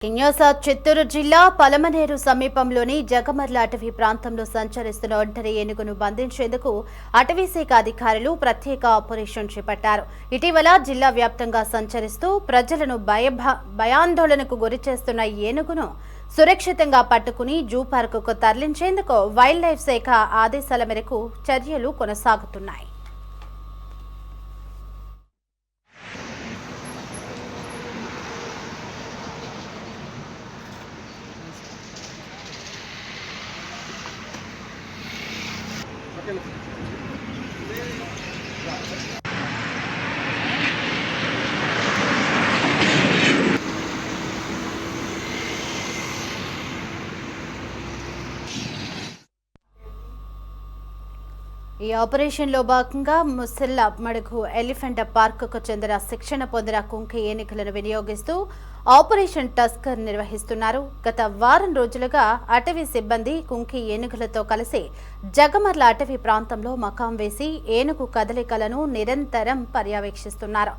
కిన్యోసా చిత్తూరు జిల్లా పలమనేరు సమీపంలోని జగమర్ల అటవీ ప్రాంతంలో సంచరిస్తున్న ఒంటరి ఏనుగును బంధించేందుకు అటవీశాఖ అధికారులు ప్రత్యేక ఆపరేషన్ చేపట్టారు. ఇటీవల జిల్లా వ్యాప్తంగా సంచరిస్తూ ప్రజలను భయాందోళనకు గురిచేస్తున్న ఏనుగును సురక్షితంగా పట్టుకుని జూ పార్కుకు తరలించేందుకు వైల్డ్ లైఫ్ శాఖ ఆదేశాల మేరకు చర్యలు కొనసాగుతున్నాయి. ఈ ఆపరేషన్లో భాగంగా ముసిల్ల మడుగు ఎలిఫెంట్ పార్కుకు చెందిన శిక్షణ పొందిన కుంకి ఏనుగులను వినియోగిస్తూ ఆపరేషన్ టస్కర్ నిర్వహిస్తున్నారు. గత వారం రోజులుగా అటవీ సిబ్బంది కుంకి ఏనుగులతో కలిసి జగమర్ల అటవీ ప్రాంతంలో మకాం వేసి ఏనుగు కదలికలను నిరంతరం పర్యవేక్షిస్తున్నారు.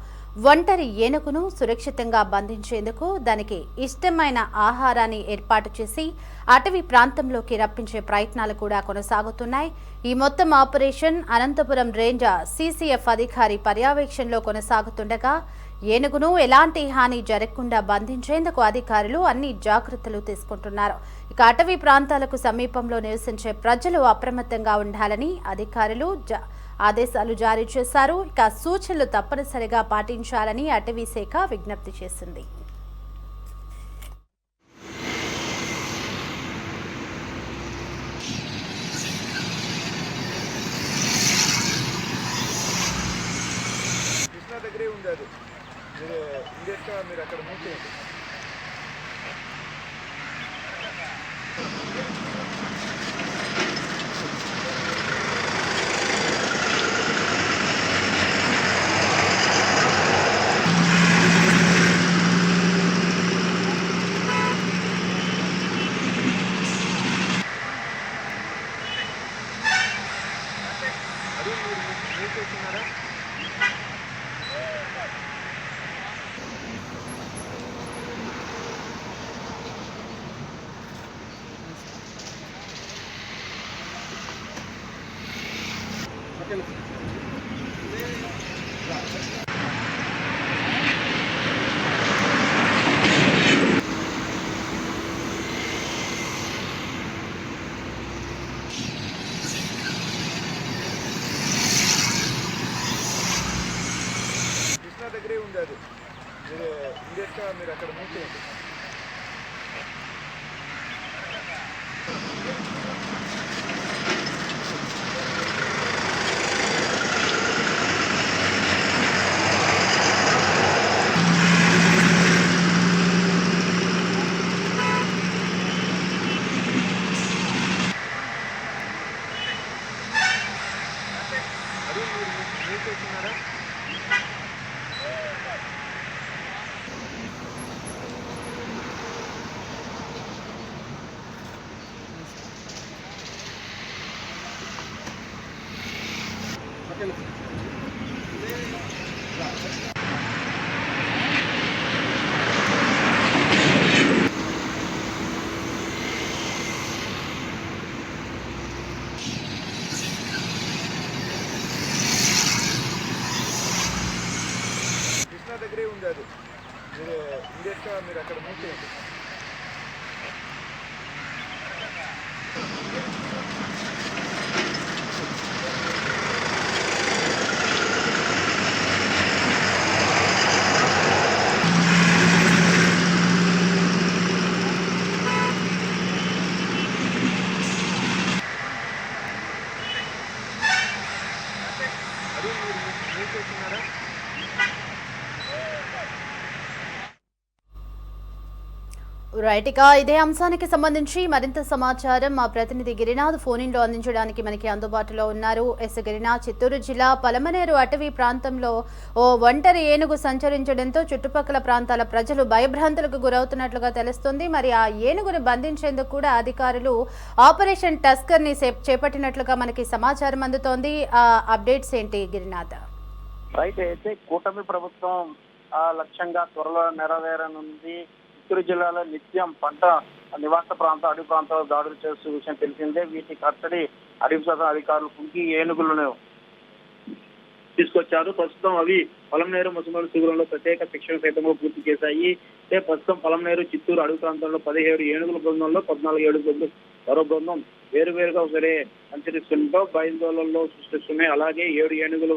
ఒంటరి ఏనుగును సురక్షితంగా బంధించేందుకు దానికి ఇష్టమైన ఆహారాన్ని ఏర్పాటు చేసి అటవీ ప్రాంతంలోకి రప్పించే ప్రయత్నాలు కూడా కొనసాగుతున్నాయి. ఈ మొత్తం ఆపరేషన్ అనంతపురం రేంజ్ సిసిఎఫ్ అధికారి పర్యవేక్షణలో కొనసాగుతుండగా ఏనుగును ఎలాంటి హాని జరగకుండా బంధించేందుకు అధికారులు అన్ని జాగ్రత్తలు తీసుకుంటున్నారు. ఇక అటవీ ప్రాంతాలకు సమీపంలో నివసించే ప్రజలు అప్రమత్తంగా ఉండాలని అధికారులు ఆదేశాలు జారీ చేశారు. ఇక సూచనలు తప్పనిసరిగా పాటించాలని అటవీ శాఖ విజ్ఞప్తి చేసింది. మీరు అక్కడ మూవ్ చేయండి. అది మీరు మూవ్ చేస్తున్నారా? కృష్ణా దగ్గరే ఉంది. అది మీరు ఇమీడియట్గా మీరు అక్కడ మూవ్ చేయండి. అది మీరు మూవ్ చేస్తున్నారా? కృష్ణా దగ్గరే ఉంది. అది మీరు ఇమీడియట్గా మీరు అక్కడ మూవ్ చేయండి. అది మీరు మూవ్ చేస్తున్నారా? రైట్, ఇక ఇదే అంశానికి సంబంధించి మరింత సమాచారం మా ప్రతినిధి గిరినాథ్ ఫోన్ లో అందించడానికి మనకి అందుబాటులో ఉన్నారు. గిరినాథ్, చిత్తూరు జిల్లా పలమనేరు అటవీ ప్రాంతంలో ఓ ఒంటరి ఏనుగు సంచరించడంతో చుట్టుపక్కల ప్రాంతాల ప్రజలు భయభ్రాంతులకు గురవుతున్నట్లుగా తెలుస్తుంది. మరి ఆ ఏనుగును బంధించేందుకు కూడా అధికారులు ఆపరేషన్ టస్కర్ ని చేపట్టినట్లుగా మనకి సమాచారం అందుతోంది. ఆ అప్డేట్స్ ఏంటి గిరినాథ్? రైట్, అయితే కూటమి ప్రభుత్వం లక్ష్యంగా త్వరలో నెరవేరనుంది. చిత్తూరు జిల్లాలో నిత్యం పంట నివాస ప్రాంతం అడవి ప్రాంతాల్లో దాడులు చేస్తున్న విషయం తెలిసిందే. వీటి కట్టడి అడవి శాఖ అధికారులు కుంకి ఏనుగులను తీసుకొచ్చారు. ప్రస్తుతం అవి పొలంనేరు ముసమూరు శిబిరంలో ప్రత్యేక శిక్షణ సైతంలో పూర్తి చేశాయి. ప్రస్తుతం పొలంనేరు చిత్తూరు అడవి ప్రాంతంలో 17 ఏనుగుల బృందంలో 14 ఏనుగులు మరో బృందం వేరువేరుగా సరే సంచరిస్తుండటం బయలుదేరులలో సృష్టిస్తున్నాయి. అలాగే 7 ఏనుగులు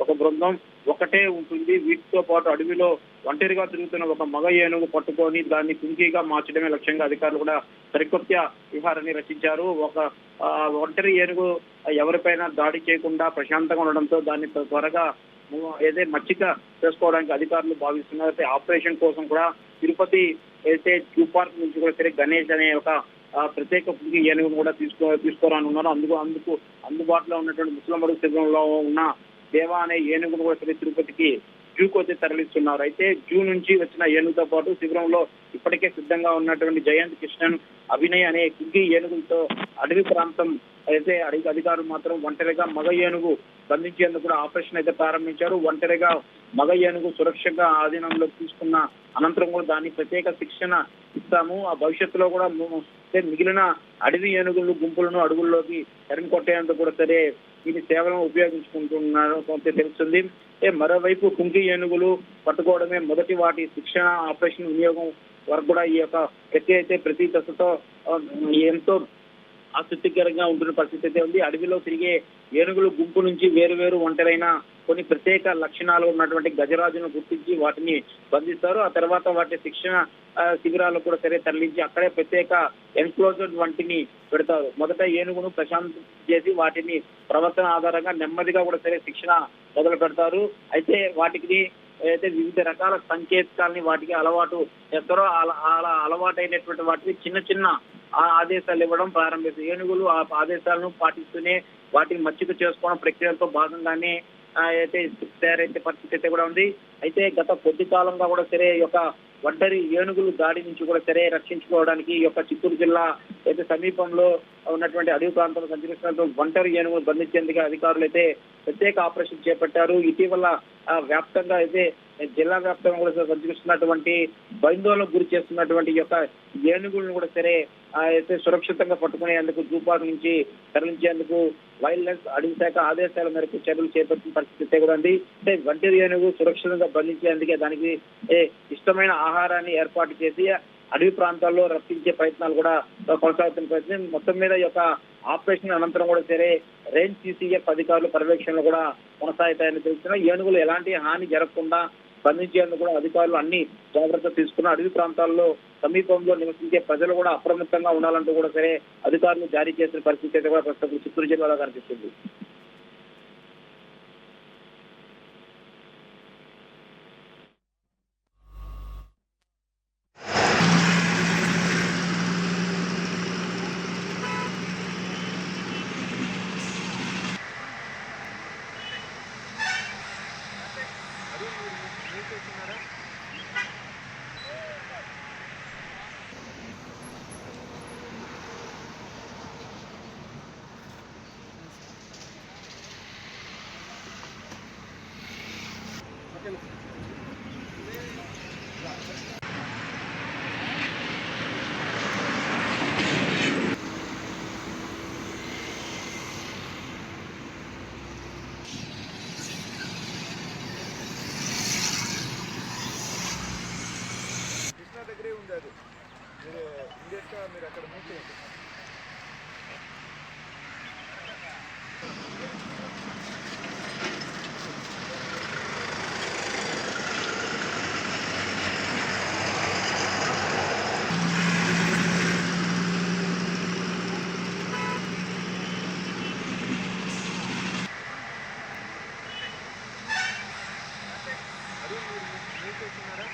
ఒక బృందం ఒకటే ఉంటుంది. వీటితో పాటు అడవిలో ఒంటరిగా తిరుగుతున్న ఒక మగ ఏనుగు పట్టుకొని దాన్ని కుంకీగా మార్చడమే లక్ష్యంగా అధికారులు కూడా సరికొత్త విహారాన్ని రచించారు. ఒక ఒంటరి ఏనుగు ఎవరిపైన దాడి చేయకుండా ప్రశాంతంగా ఉండడంతో దాన్ని త్వరగా మచ్చిక చేసుకోవడానికి అధికారులు భావిస్తున్నారు. ఆపరేషన్ కోసం కూడా తిరుపతి జూ పార్క్ నుంచి కూడా సరే గణేష్ అనే ఒక ప్రత్యేక కుంకి ఏనుగును కూడా తీసుకోరానున్నారు. అందుకు అందుబాటులో ఉన్నటువంటి ముస్లిం శిబిరంలో ఉన్న దేవా అనే ఏనుగును కూడా సరే తిరుపతికి జూకు వచ్చి తరలిస్తున్నారు. అయితే జూ నుంచి వచ్చిన ఏనుగుతో పాటు శిబిరంలో ఇప్పటికే సిద్ధంగా ఉన్నటువంటి జయంత్ కృష్ణన్, అభినయ్ అనే కుంకి ఏనుగులతో అడవి ప్రాంతం అధికారులు మాత్రం ఒంటరిగా మగ ఏనుగు బంధించేందుకు కూడా ఆపరేషన్ అయితే ప్రారంభించారు. ఒంటరిగా మగ ఏనుగు సురక్షగా ఆధీనంలోకి తీసుకున్న అనంతరం కూడా దాన్ని ప్రత్యేక శిక్షణ ఇస్తాము. ఆ భవిష్యత్తులో కూడా మిగిలిన అడవి ఏనుగులు గుంపులను అడుగుల్లోకి తరిమి కొట్టేందుకు కూడా సరే దీని సేవలను ఉపయోగించుకుంటున్నారు తెలుస్తుంది. మరోవైపు కుంకి ఏనుగులు పట్టుకోవడమే మొదటి వాటి శిక్షణ ఆపరేషన్ వినియోగం వరకు కూడా ఈ యొక్క ప్రక్రియ అయితే ప్రతి దశతో ఎంతో ఆసక్తికరంగా ఉంటున్న పరిస్థితి అయితే ఉంది. అడవిలో తిరిగే ఏనుగులు గుంపు నుంచి వేరు ఒంటరైన కొన్ని ప్రత్యేక లక్షణాలు ఉన్నటువంటి గజరాజును గుర్తించి వాటిని బంధిస్తారు. ఆ తర్వాత వాటి శిక్షణ శిబిరాలు కూడా సరే తరలించి అక్కడే ప్రత్యేక ఎన్క్లోజర్ వంటిని పెడతారు. మొదట ఏనుగును ప్రశాంతం చేసి వాటిని ప్రవర్తన ఆధారంగా నెమ్మదిగా కూడా సరే శిక్షణ మొదలు పెడతారు. అయితే వాటికి వివిధ రకాల సంకేతాలని వాటికి అలవాటు చేస్తారో అలా అలవాటైనటువంటి వాటికి చిన్న ఆదేశాలు ఇవ్వడం ప్రారంభిస్తారు. ఏనుగులు ఆ ఆదేశాలను పాటిస్తూనే వాటిని మచ్చిక చేసుకోవడం ప్రక్రియతో భాగంగానే తయారైతే పరిస్థితి అయితే కూడా ఉంది. అయితే గత కొద్ది కాలంగా కూడా సరే ఈ యొక్క ఒంటరి ఏనుగులు దాడి నుంచి కూడా సరే రక్షించుకోవడానికి ఈ యొక్క చిత్తూరు జిల్లా సమీపంలో ఉన్నటువంటి అడవి ప్రాంతంలో సంచరిస్తున్న ఒంటరి ఏనుగులు బంధించేందుకు అధికారులు అయితే ప్రత్యేక ఆపరేషన్ చేపట్టారు. ఇటీవల వ్యాప్తంగా జిల్లా వ్యాప్తంగా కూడా సంచరిస్తున్నటువంటి భయాందోళనకు గురి చేస్తున్నటువంటి ఈ యొక్క ఏనుగులను కూడా సరే సురక్షితంగా పట్టుకునేందుకు జూ పార్క్ నుంచి తరలించేందుకు వైల్డ్ లైఫ్ అడవి శాఖ ఆదేశాల మేరకు చర్యలు చేపట్టిన పరిస్థితి కూడా ఉంది. ఒంటరి ఏనుగు సురక్షితంగా బంధించేందుకే దానికి ఇష్టమైన ఆహారాన్ని ఏర్పాటు చేసి అడవి ప్రాంతాల్లో రక్షించే ప్రయత్నాలు కూడా కొనసాగుతున్న ప్రయత్నం. మొత్తం మీద ఈ యొక్క ఆపరేషన్ అనంతరం కూడా సరే రేంజ్ సిసిఎఫ్ అధికారులు పర్యవేక్షణలు కూడా కొనసాగుతాయని తెలుస్తున్నాయి. ఏనుగులు ఎలాంటి హాని జరగకుండా బంధించేందుకు కూడా అధికారులు అన్ని జాగ్రత్తలు తీసుకున్న అడవి ప్రాంతాల్లో సమీపంలో నివసించే ప్రజలు కూడా అప్రమత్తంగా ఉండాలంటూ కూడా సరే అధికారులు జారీ చేసిన పరిస్థితి అయితే కూడా ప్రస్తుతం చిత్తూరు జిల్లాలో కనిపిస్తుంది. దగ్గరే ఉంది అది. మీరు ఇమీడియట్గా మీరు అక్కడ మూవ్ చేయండి. అది మీరు మూవ్ చేస్తున్నారా?